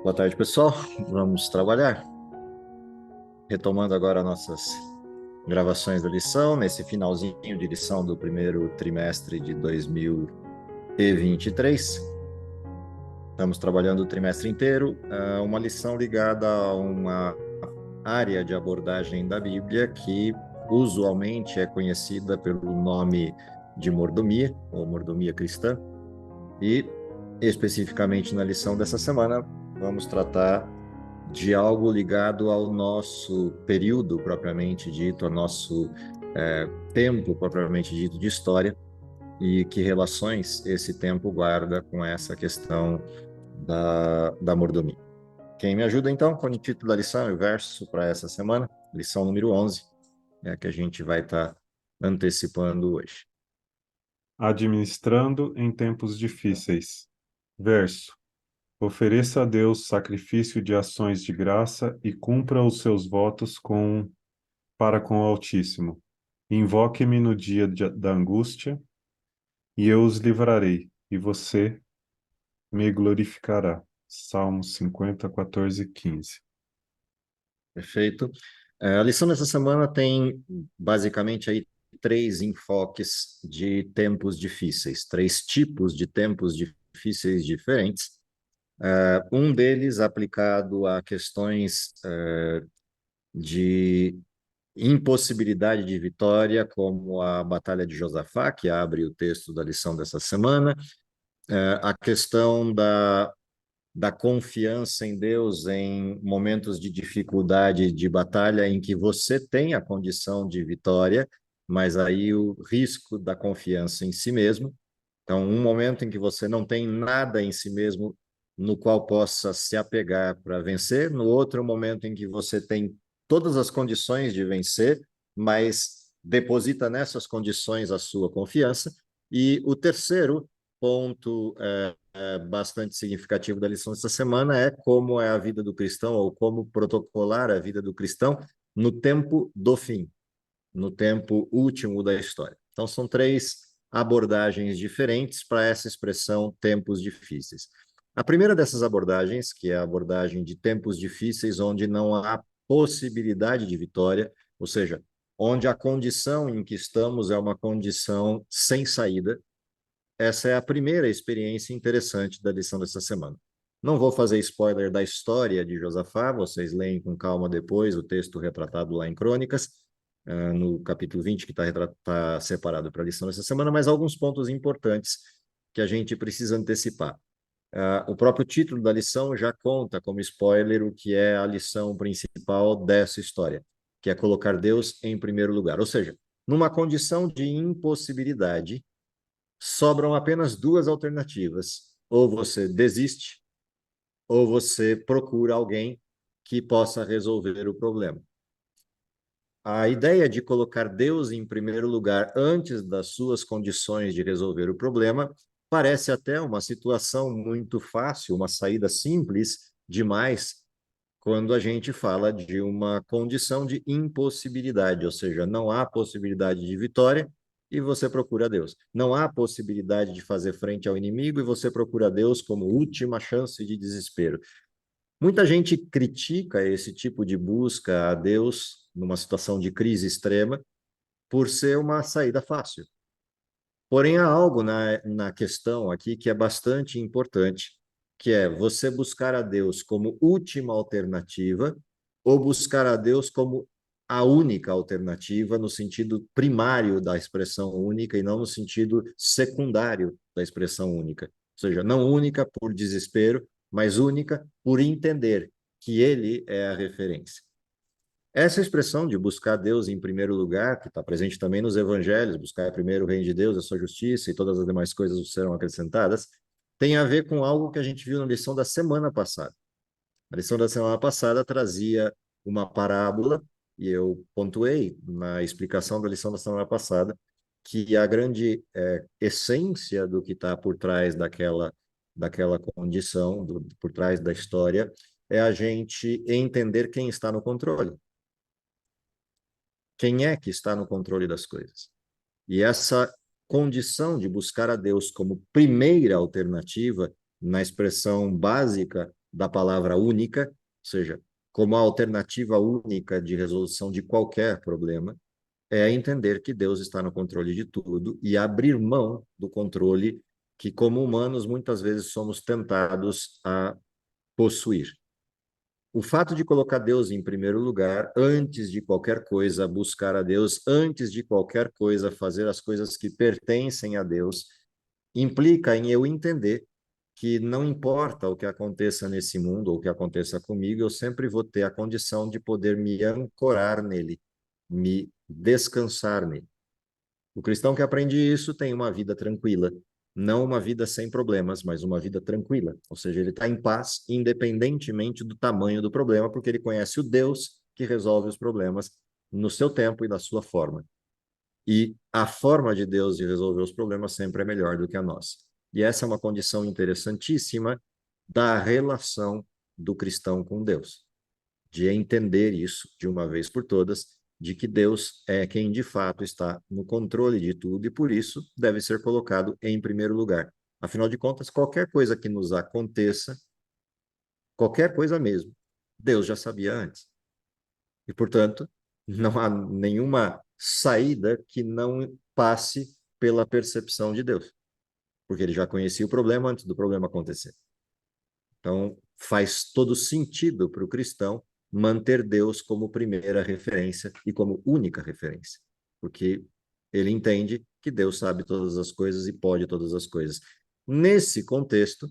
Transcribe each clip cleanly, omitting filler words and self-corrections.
Boa tarde, pessoal. Vamos trabalhar. Retomando agora nossas gravações da lição, nesse finalzinho de lição do primeiro trimestre de 2023. Estamos trabalhando o trimestre inteiro, uma lição ligada a uma área de abordagem da Bíblia que usualmente é conhecida pelo nome de mordomia, ou mordomia cristã, e especificamente na lição dessa semana, vamos tratar de algo ligado ao nosso período propriamente dito, ao nosso tempo propriamente dito de história, e que relações esse tempo guarda com essa questão da mordomia. Quem me ajuda, então, com o título da lição e o verso para essa semana? Lição número 11, é a que a gente vai estar antecipando hoje. Administrando em tempos difíceis. Verso: Ofereça a Deus sacrifício de ações de graça e cumpra os seus votos para com o Altíssimo. Invoque-me no dia da angústia, e eu os livrarei, e você me glorificará. Salmos 50, 14 e 15. Perfeito. A lição dessa semana tem basicamente aí três enfoques de tempos difíceis, três tipos de tempos difíceis diferentes. Um deles aplicado a questões de impossibilidade de vitória, como a Batalha de Josafá, que abre o texto da lição dessa semana, a questão da confiança em Deus em momentos de dificuldade, de batalha, em que você tem a condição de vitória, mas aí o risco da confiança em si mesmo. Então, um momento em que você não tem nada em si mesmo no qual possa se apegar para vencer, no outro momento em que você tem todas as condições de vencer, mas deposita nessas condições a sua confiança. E o terceiro ponto bastante significativo da lição dessa semana é como é a vida do cristão, ou como protocolar a vida do cristão no tempo do fim, no tempo último da história. Então, são três abordagens diferentes para essa expressão tempos difíceis. A primeira dessas abordagens, que é a abordagem de tempos difíceis, onde não há possibilidade de vitória, ou seja, onde a condição em que estamos é uma condição sem saída. Essa é a primeira experiência interessante da lição dessa semana. Não vou fazer spoiler da história de Josafá, vocês leem com calma depois o texto retratado lá em Crônicas, no capítulo 20, que está separado para a lição dessa semana, mas alguns pontos importantes que a gente precisa antecipar. O próprio título da lição já conta como spoiler o que é a lição principal dessa história, que é colocar Deus em primeiro lugar. Ou seja, numa condição de impossibilidade, sobram apenas duas alternativas. Ou você desiste, ou você procura alguém que possa resolver o problema. A ideia de colocar Deus em primeiro lugar antes das suas condições de resolver o problema parece até uma situação muito fácil, uma saída simples demais, quando a gente fala de uma condição de impossibilidade, ou seja, não há possibilidade de vitória e você procura Deus. Não há possibilidade de fazer frente ao inimigo e você procura Deus como última chance de desespero. Muita gente critica esse tipo de busca a Deus numa situação de crise extrema por ser uma saída fácil. Porém, há algo na questão aqui que é bastante importante, que é você buscar a Deus como última alternativa ou buscar a Deus como a única alternativa no sentido primário da expressão única e não no sentido secundário da expressão única. Ou seja, não única por desespero, mas única por entender que ele é a referência. Essa expressão de buscar Deus em primeiro lugar, que está presente também nos evangelhos, buscar primeiro o reino de Deus, a sua justiça e todas as demais coisas serão acrescentadas, tem a ver com algo que a gente viu na lição da semana passada. A lição da semana passada trazia uma parábola, e eu pontuei na explicação da lição da semana passada, que a grande essência do que está por trás daquela condição, por trás da história, é a gente entender quem está no controle. Quem é que está no controle das coisas? E essa condição de buscar a Deus como primeira alternativa, na expressão básica da palavra única, ou seja, como a alternativa única de resolução de qualquer problema, é entender que Deus está no controle de tudo e abrir mão do controle que, como humanos, muitas vezes somos tentados a possuir. O fato de colocar Deus em primeiro lugar, antes de qualquer coisa, buscar a Deus, antes de qualquer coisa, fazer as coisas que pertencem a Deus, implica em eu entender que não importa o que aconteça nesse mundo ou o que aconteça comigo, eu sempre vou ter a condição de poder me ancorar nele, me descansar nele. O cristão que aprende isso tem uma vida tranquila, não uma vida sem problemas, mas uma vida tranquila. Ou seja, ele está em paz, independentemente do tamanho do problema, porque ele conhece o Deus que resolve os problemas no seu tempo e da sua forma. E a forma de Deus de resolver os problemas sempre é melhor do que a nossa. E essa é uma condição interessantíssima da relação do cristão com Deus, de entender isso de uma vez por todas, de que Deus é quem de fato está no controle de tudo e por isso deve ser colocado em primeiro lugar. Afinal de contas, qualquer coisa que nos aconteça, qualquer coisa mesmo, Deus já sabia antes. E, portanto, não há nenhuma saída que não passe pela percepção de Deus, porque ele já conhecia o problema antes do problema acontecer. Então, faz todo sentido para o cristão manter Deus como primeira referência e como única referência, porque ele entende que Deus sabe todas as coisas e pode todas as coisas. Nesse contexto,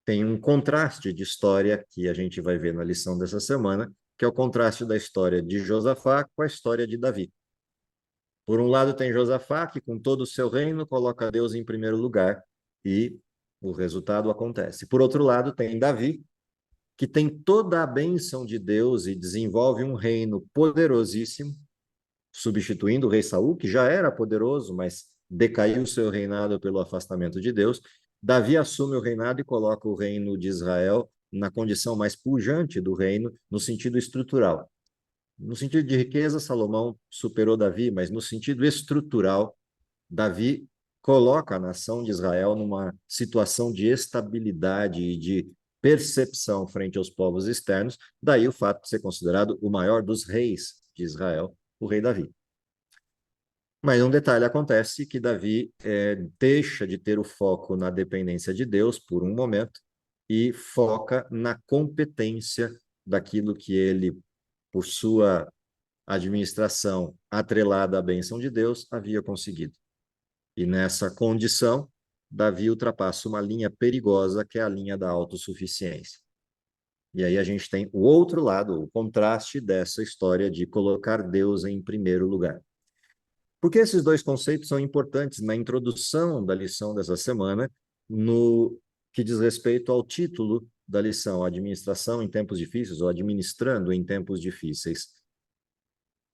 tem um contraste de história que a gente vai ver na lição dessa semana, que é o contraste da história de Josafá com a história de Davi. Por um lado, tem Josafá, que com todo o seu reino coloca Deus em primeiro lugar e o resultado acontece. Por outro lado, tem Davi, que tem toda a bênção de Deus e desenvolve um reino poderosíssimo, substituindo o rei Saul, que já era poderoso, mas decaiu o seu reinado pelo afastamento de Deus. Davi assume o reinado e coloca o reino de Israel na condição mais pujante do reino, no sentido estrutural. No sentido de riqueza, Salomão superou Davi, mas no sentido estrutural, Davi coloca a nação de Israel numa situação de estabilidade e de percepção frente aos povos externos, daí o fato de ser considerado o maior dos reis de Israel, o rei Davi. Mas um detalhe acontece que Davi deixa de ter o foco na dependência de Deus por um momento e foca na competência daquilo que ele, por sua administração atrelada à bênção de Deus, havia conseguido. E nessa condição, Davi ultrapassa uma linha perigosa, que é a linha da autossuficiência. E aí a gente tem o outro lado, o contraste dessa história de colocar Deus em primeiro lugar. Por que esses dois conceitos são importantes na introdução da lição dessa semana, no que diz respeito ao título da lição, Administração em Tempos Difíceis, ou Administrando em Tempos Difíceis.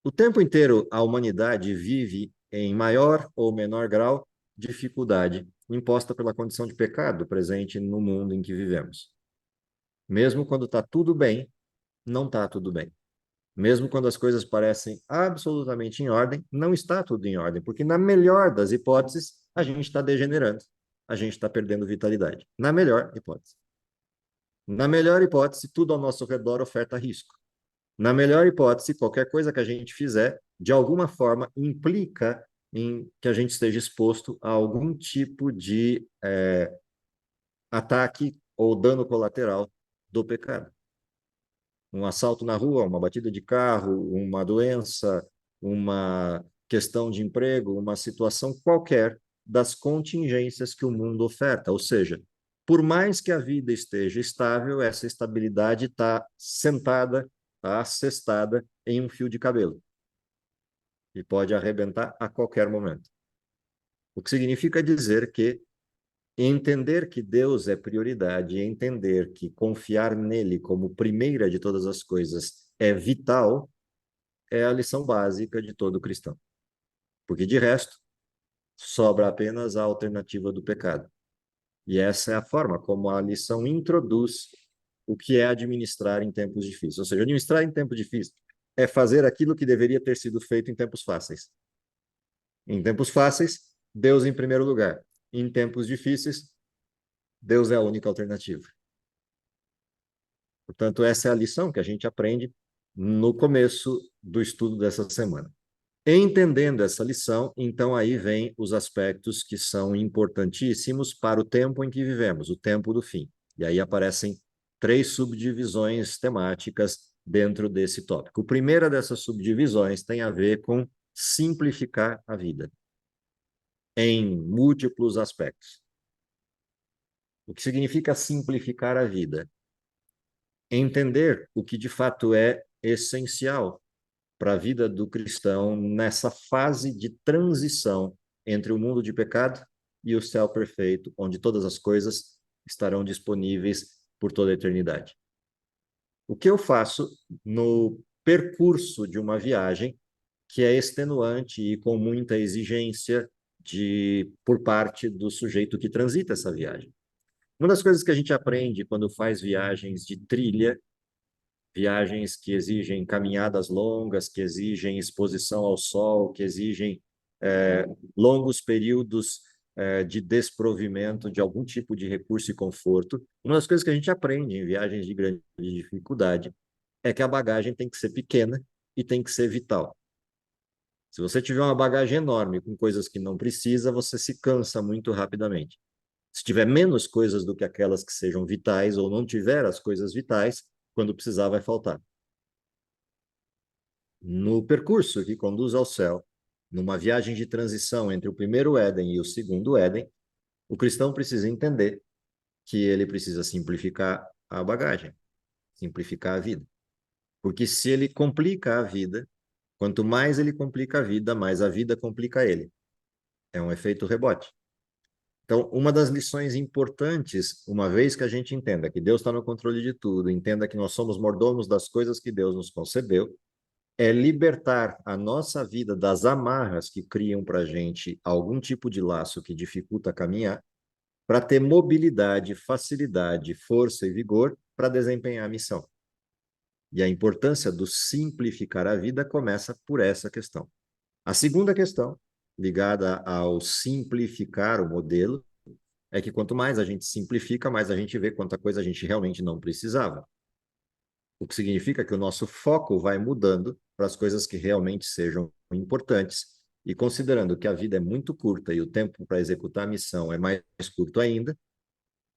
O tempo inteiro a humanidade vive, em maior ou menor grau, dificuldade imposta pela condição de pecado presente no mundo em que vivemos. Mesmo quando está tudo bem, não está tudo bem. Mesmo quando as coisas parecem absolutamente em ordem, não está tudo em ordem, porque na melhor das hipóteses, a gente está degenerando, a gente está perdendo vitalidade. Na melhor hipótese. Na melhor hipótese, tudo ao nosso redor oferta risco. Na melhor hipótese, qualquer coisa que a gente fizer, de alguma forma, implica em que a gente esteja exposto a algum tipo de ataque ou dano colateral do pecado. Um assalto na rua, uma batida de carro, uma doença, uma questão de emprego, uma situação qualquer das contingências que o mundo oferta. Ou seja, por mais que a vida esteja estável, essa estabilidade está sentada, está assestada em um fio de cabelo e pode arrebentar a qualquer momento. O que significa dizer que entender que Deus é prioridade e entender que confiar nele como primeira de todas as coisas é vital é a lição básica de todo cristão. Porque de resto, sobra apenas a alternativa do pecado. E essa é a forma como a lição introduz o que é administrar em tempos difíceis. Ou seja, administrar em tempos difíceis é fazer aquilo que deveria ter sido feito em tempos fáceis. Em tempos fáceis, Deus em primeiro lugar. Em tempos difíceis, Deus é a única alternativa. Portanto, essa é a lição que a gente aprende no começo do estudo dessa semana. Entendendo essa lição, então aí vem os aspectos que são importantíssimos para o tempo em que vivemos, o tempo do fim. E aí aparecem 3 subdivisões temáticas dentro desse tópico. A primeira dessas subdivisões tem a ver com simplificar a vida em múltiplos aspectos. O que significa simplificar a vida? Entender o que de fato é essencial para a vida do cristão nessa fase de transição entre o mundo de pecado e o céu perfeito, onde todas as coisas estarão disponíveis por toda a eternidade. O que eu faço no percurso de uma viagem que é extenuante e com muita exigência por parte do sujeito que transita essa viagem? Uma das coisas que a gente aprende quando faz viagens de trilha, viagens que exigem caminhadas longas, que exigem exposição ao sol, que exigem longos períodos de desprovimento de algum tipo de recurso e conforto. Uma das coisas que a gente aprende em viagens de grande dificuldade é que a bagagem tem que ser pequena e tem que ser vital. Se você tiver uma bagagem enorme com coisas que não precisa, você se cansa muito rapidamente. Se tiver menos coisas do que aquelas que sejam vitais ou não tiver as coisas vitais, quando precisar vai faltar. No percurso que conduz ao céu, numa viagem de transição entre o primeiro Éden e o segundo Éden, o cristão precisa entender que ele precisa simplificar a bagagem, simplificar a vida. Porque se ele complica a vida, quanto mais ele complica mais a vida complica ele. É um efeito rebote. Então, uma das lições importantes, uma vez que a gente entenda que Deus está no controle de tudo, entenda que nós somos mordomos das coisas que Deus nos concedeu, é libertar a nossa vida das amarras que criam para a gente algum tipo de laço que dificulta caminhar, para ter mobilidade, facilidade, força e vigor para desempenhar a missão. E a importância do simplificar a vida começa por essa questão. A segunda questão, ligada ao simplificar o modelo, é que quanto mais a gente simplifica, mais a gente vê quanta coisa a gente realmente não precisava. O que significa que o nosso foco vai mudando para as coisas que realmente sejam importantes. E considerando que a vida é muito curta e o tempo para executar a missão é mais curto ainda,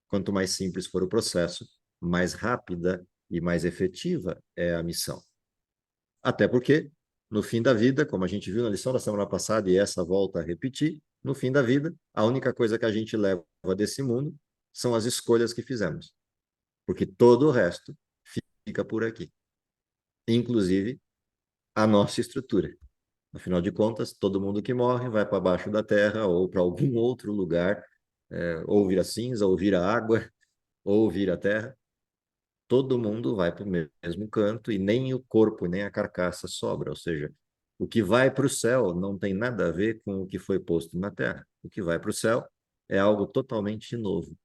quanto mais simples for o processo, mais rápida e mais efetiva é a missão. Até porque, no fim da vida, como a gente viu na lição da semana passada, e essa volta a repetir, no fim da vida, a única coisa que a gente leva desse mundo são as escolhas que fizemos. Porque todo o resto fica por aqui. Inclusive a nossa estrutura. Afinal de contas, todo mundo que morre vai para baixo da terra ou para algum outro lugar, ou vira cinza, ou vira água, ou vira terra. Todo mundo vai para o mesmo canto e nem o corpo, nem a carcaça sobra. Ou seja, o que vai para o céu não tem nada a ver com o que foi posto na terra. O que vai para o céu é algo totalmente novo.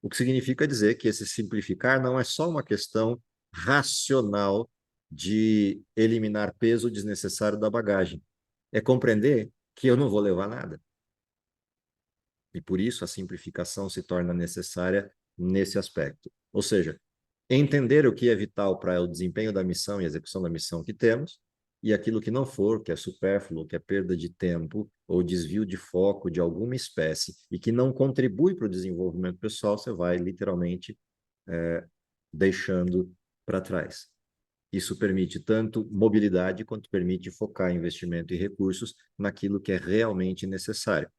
O que significa dizer que esse simplificar não é só uma questão racional de eliminar peso desnecessário da bagagem. É compreender que eu não vou levar nada. E por isso a simplificação se torna necessária nesse aspecto. Ou seja, entender o que é vital para o desempenho da missão e execução da missão que temos, e aquilo que não for, que é supérfluo, que é perda de tempo ou desvio de foco de alguma espécie e que não contribui para o desenvolvimento pessoal, você vai literalmente deixando para trás. Isso permite tanto mobilidade quanto permite focar investimento e recursos naquilo que é realmente necessário.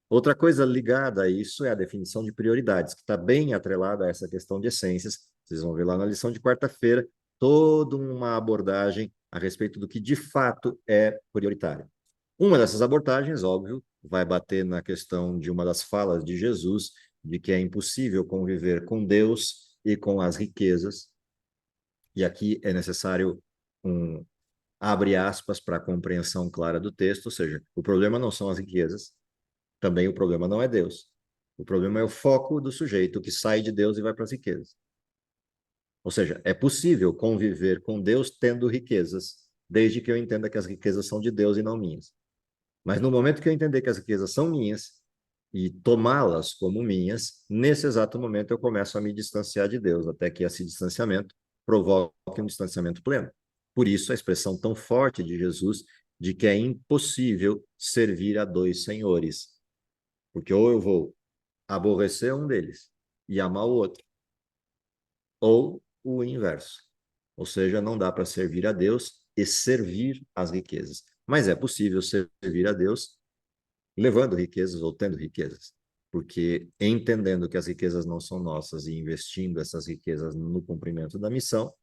Outra coisa ligada a isso é a definição de prioridades, que está bem atrelada a essa questão de essências. Vocês vão ver lá na lição de quarta-feira toda uma abordagem a respeito do que de fato é prioritário. Uma dessas abordagens, óbvio, vai bater na questão de uma das falas de Jesus, de que é impossível conviver com Deus e com as riquezas. E aqui é necessário abre aspas para a compreensão clara do texto, ou seja, o problema não são as riquezas, também o problema não é Deus. O problema é o foco do sujeito que sai de Deus e vai para as riquezas. Ou seja, é possível conviver com Deus tendo riquezas, desde que eu entenda que as riquezas são de Deus e não minhas. Mas no momento que eu entender que as riquezas são minhas, e tomá-las como minhas, nesse exato momento eu começo a me distanciar de Deus, até que esse distanciamento provoque um distanciamento pleno. Por isso, a expressão tão forte de Jesus de que é impossível servir a dois senhores, porque ou eu vou aborrecer um deles e amar o outro, ou o inverso. Ou seja, não dá para servir a Deus e servir as riquezas. Mas é possível servir a Deus levando riquezas ou tendo riquezas. Porque entendendo que as riquezas não são nossas e investindo essas riquezas no cumprimento da missão,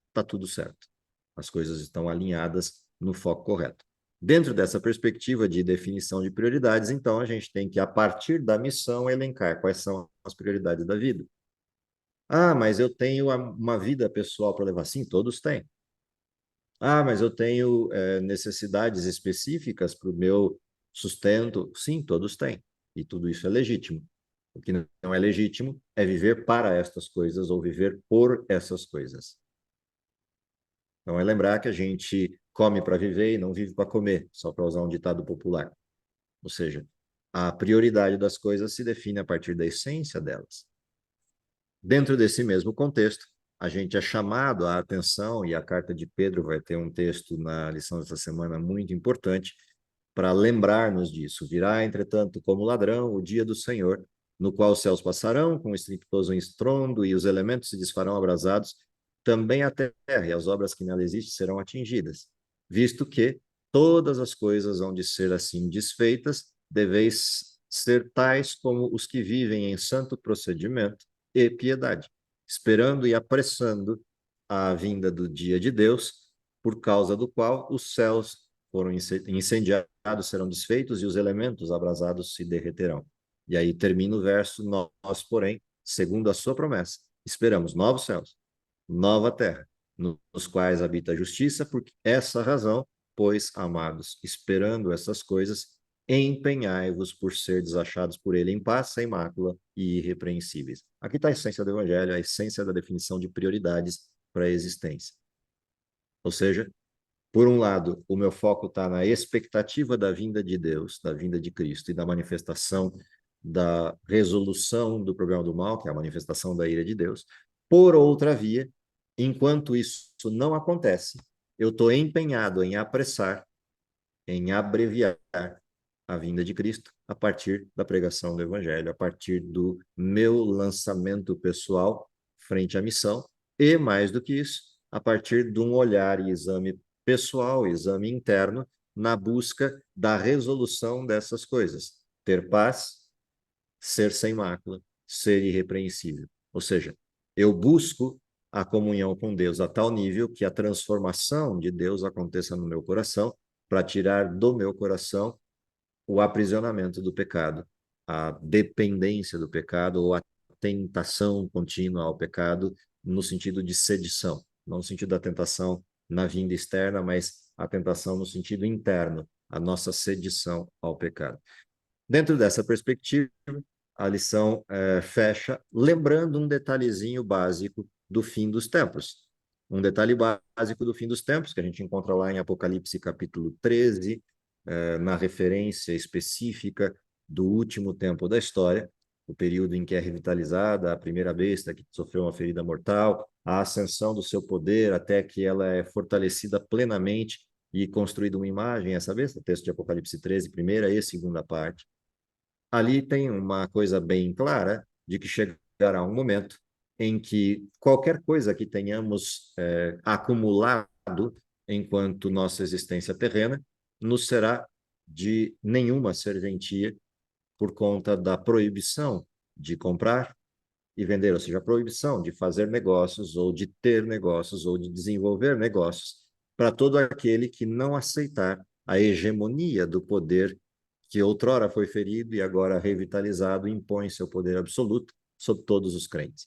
está tudo certo. As coisas estão alinhadas no foco correto. Dentro dessa perspectiva de definição de prioridades, então, a gente tem que, a partir da missão, elencar quais são as prioridades da vida. Ah, mas eu tenho uma vida pessoal para levar. Sim, todos têm. Ah, mas eu tenho necessidades específicas para o meu sustento. Sim, todos têm. E tudo isso é legítimo. O que não é legítimo é viver para estas coisas ou viver por essas coisas. Então, é lembrar que a gente come para viver e não vive para comer, só para usar um ditado popular. Ou seja, a prioridade das coisas se define a partir da essência delas. Dentro desse mesmo contexto, a gente é chamado à atenção, e a carta de Pedro vai ter um texto na lição dessa semana muito importante, para lembrar-nos disso. Virá, entretanto, como ladrão o dia do Senhor, no qual os céus passarão com estrepitoso estrondo e os elementos se desfarão abrasados, também a terra e as obras que nela existem serão atingidas, visto que todas as coisas hão de ser assim desfeitas, deveis ser tais como os que vivem em santo procedimento e piedade, esperando e apressando a vinda do dia de Deus, por causa do qual os céus foram incendiados, serão desfeitos e os elementos abrasados se derreterão. E aí termina o verso: nós, porém, segundo a sua promessa, esperamos novos céus, nova terra, nos quais habita a justiça, por essa razão, pois, amados, esperando essas coisas, empenhai-vos por ser desachados por ele em paz, sem mácula e irrepreensíveis. Aqui está a essência do evangelho, a essência da definição de prioridades para a existência. Ou seja, por um lado, o meu foco está na expectativa da vinda de Deus, da vinda de Cristo e da manifestação da resolução do problema do mal, que é a manifestação da ira de Deus. Por outra via, enquanto isso não acontece, eu estou empenhado em apressar, em abreviar a vinda de Cristo a partir da pregação do Evangelho, a partir do meu lançamento pessoal frente à missão e, mais do que isso, a partir de um olhar e exame pessoal, exame interno, na busca da resolução dessas coisas. Ter paz, ser sem mácula, ser irrepreensível. Ou seja, eu busco a comunhão com Deus a tal nível que a transformação de Deus aconteça no meu coração, para tirar do meu coração o aprisionamento do pecado, a dependência do pecado ou a tentação contínua ao pecado, no sentido de sedição, não no sentido da tentação na vinda externa, mas a tentação no sentido interno, a nossa sedição ao pecado. Dentro dessa perspectiva, a lição fecha lembrando um detalhezinho básico do fim dos tempos. Um detalhe básico do fim dos tempos, que a gente encontra lá em Apocalipse capítulo 13, na referência específica do último tempo da história, o período em que é revitalizada a primeira besta que sofreu uma ferida mortal, a ascensão do seu poder até que ela é fortalecida plenamente e construída uma imagem, essa besta, texto de Apocalipse 13, primeira e segunda parte. Ali tem uma coisa bem clara de que chegará um momento em que qualquer coisa que tenhamos acumulado enquanto nossa existência terrena nos será de nenhuma serventia por conta da proibição de comprar e vender, ou seja, a proibição de fazer negócios ou de ter negócios ou de desenvolver negócios para todo aquele que não aceitar a hegemonia do poder que outrora foi ferido e agora revitalizado impõe seu poder absoluto sobre todos os crentes.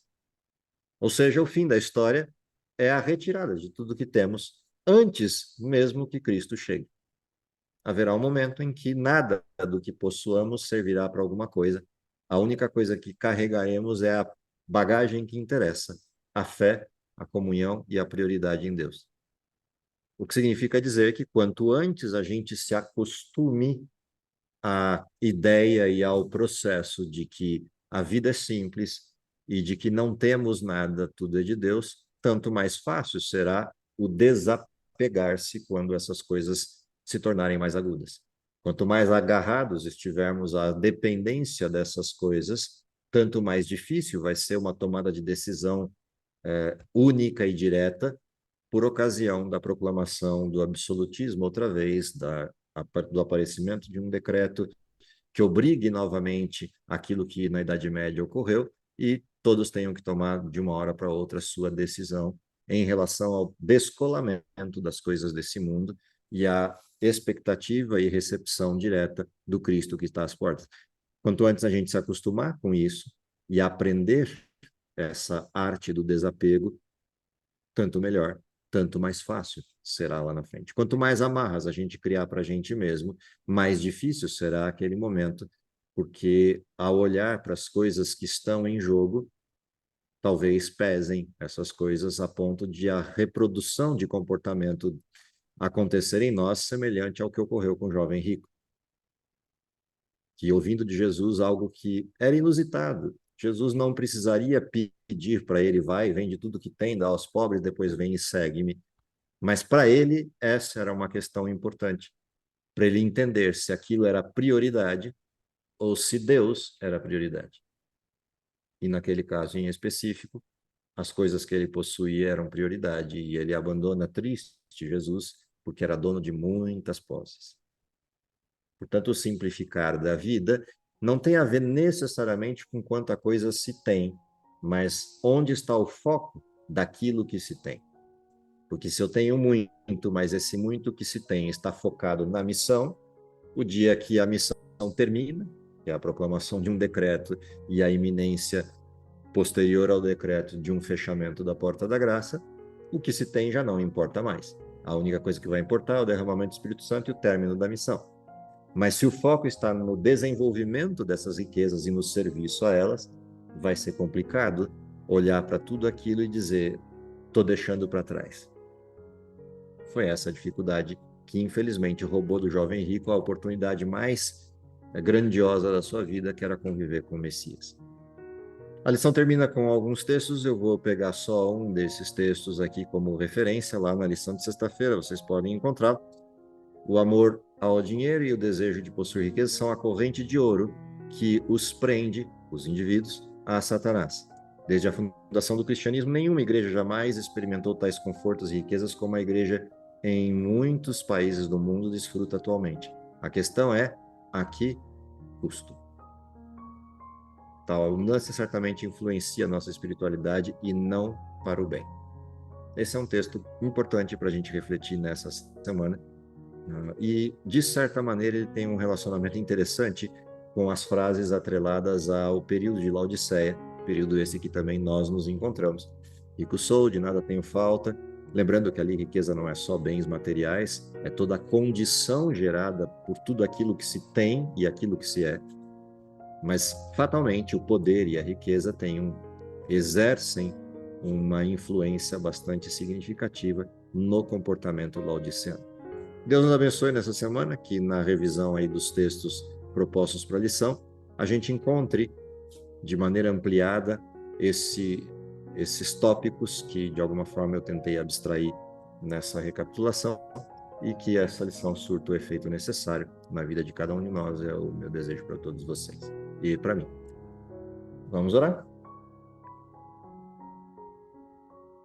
Ou seja, o fim da história é a retirada de tudo que temos antes mesmo que Cristo chegue. Haverá um momento em que nada do que possuamos servirá para alguma coisa. A única coisa que carregaremos é a bagagem que interessa, a fé, a comunhão e a prioridade em Deus. O que significa dizer que quanto antes a gente se acostume à ideia e ao processo de que a vida é simples e de que não temos nada, tudo é de Deus, tanto mais fácil será o desapegar-se quando essas coisas se tornarem mais agudas. Quanto mais agarrados estivermos à dependência dessas coisas, tanto mais difícil vai ser uma tomada de decisão única e direta por ocasião da proclamação do absolutismo, outra vez, do aparecimento de um decreto que obrigue novamente aquilo que na Idade Média ocorreu e todos tenham que tomar de uma hora para outra sua decisão em relação ao descolamento das coisas desse mundo e à expectativa e recepção direta do Cristo que está às portas. Quanto antes a gente se acostumar com isso e aprender essa arte do desapego, tanto melhor, tanto mais fácil será lá na frente. Quanto mais amarras a gente criar para a gente mesmo, mais difícil será aquele momento, porque ao olhar para as coisas que estão em jogo, talvez pesem essas coisas a ponto de a reprodução de comportamento acontecer em nós semelhante ao que ocorreu com o jovem rico, que ouvindo de Jesus algo que era inusitado, Jesus não precisaria pedir para ele, vai, vende tudo que tem, dá aos pobres, depois vem e segue-me. Mas para ele, essa era uma questão importante, para ele entender se aquilo era prioridade ou se Deus era prioridade. E naquele caso em específico, as coisas que ele possuía eram prioridade e ele abandona triste Jesus, porque era dono de muitas posses. Portanto, o simplificar da vida não tem a ver necessariamente com quanta coisa se tem, mas onde está o foco daquilo que se tem. Porque se eu tenho muito, mas esse muito que se tem está focado na missão, o dia que a missão termina, que é a proclamação de um decreto e a iminência posterior ao decreto de um fechamento da porta da graça, o que se tem já não importa mais. A única coisa que vai importar é o derramamento do Espírito Santo e o término da missão. Mas se o foco está no desenvolvimento dessas riquezas e no serviço a elas, vai ser complicado olhar para tudo aquilo e dizer, estou deixando para trás. Foi essa a dificuldade que, infelizmente, roubou do jovem rico a oportunidade mais grandiosa da sua vida, que era conviver com o Messias. A lição termina com alguns textos, eu vou pegar só um desses textos aqui como referência, lá na lição de sexta-feira, vocês podem encontrar. O amor ao dinheiro e o desejo de possuir riqueza são a corrente de ouro que os prende, os indivíduos, a Satanás. Desde a fundação do cristianismo, nenhuma igreja jamais experimentou tais confortos e riquezas como a igreja em muitos países do mundo desfruta atualmente. A questão é, a que custo? Tal abundância certamente influencia a nossa espiritualidade e não para o bem. Esse é um texto importante para a gente refletir nessa semana. E, de certa maneira, ele tem um relacionamento interessante com as frases atreladas ao período de Laodiceia, período esse que também nós nos encontramos. Rico sou, de nada tenho falta. Lembrando que ali riqueza não é só bens materiais, é toda a condição gerada por tudo aquilo que se tem e aquilo que se é. Mas, fatalmente, o poder e a riqueza exercem uma influência bastante significativa no comportamento laodiceano. Deus nos abençoe nessa semana, que na revisão aí dos textos propostos para a lição, a gente encontre de maneira ampliada esses tópicos que, de alguma forma, eu tentei abstrair nessa recapitulação e que essa lição surta o efeito necessário na vida de cada um de nós, é o meu desejo para todos vocês e para mim. Vamos orar?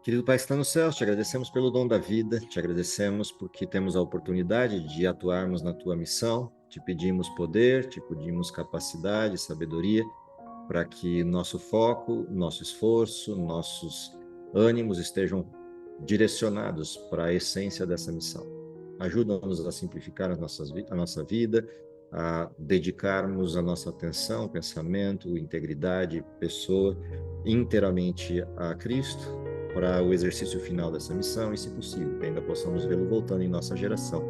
Querido Pai que está nos céus, te agradecemos pelo dom da vida, te agradecemos porque temos a oportunidade de atuarmos na tua missão, te pedimos poder, te pedimos capacidade, sabedoria, para que nosso foco, nosso esforço, nossos ânimos estejam direcionados para a essência dessa missão. Ajuda-nos a simplificar a nossa vida, a dedicarmos a nossa atenção, pensamento, integridade, pessoa, inteiramente a Cristo, para o exercício final dessa missão e, se possível, que ainda possamos vê-lo voltando em nossa geração.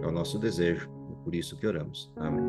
É o nosso desejo, é por isso que oramos. Amém.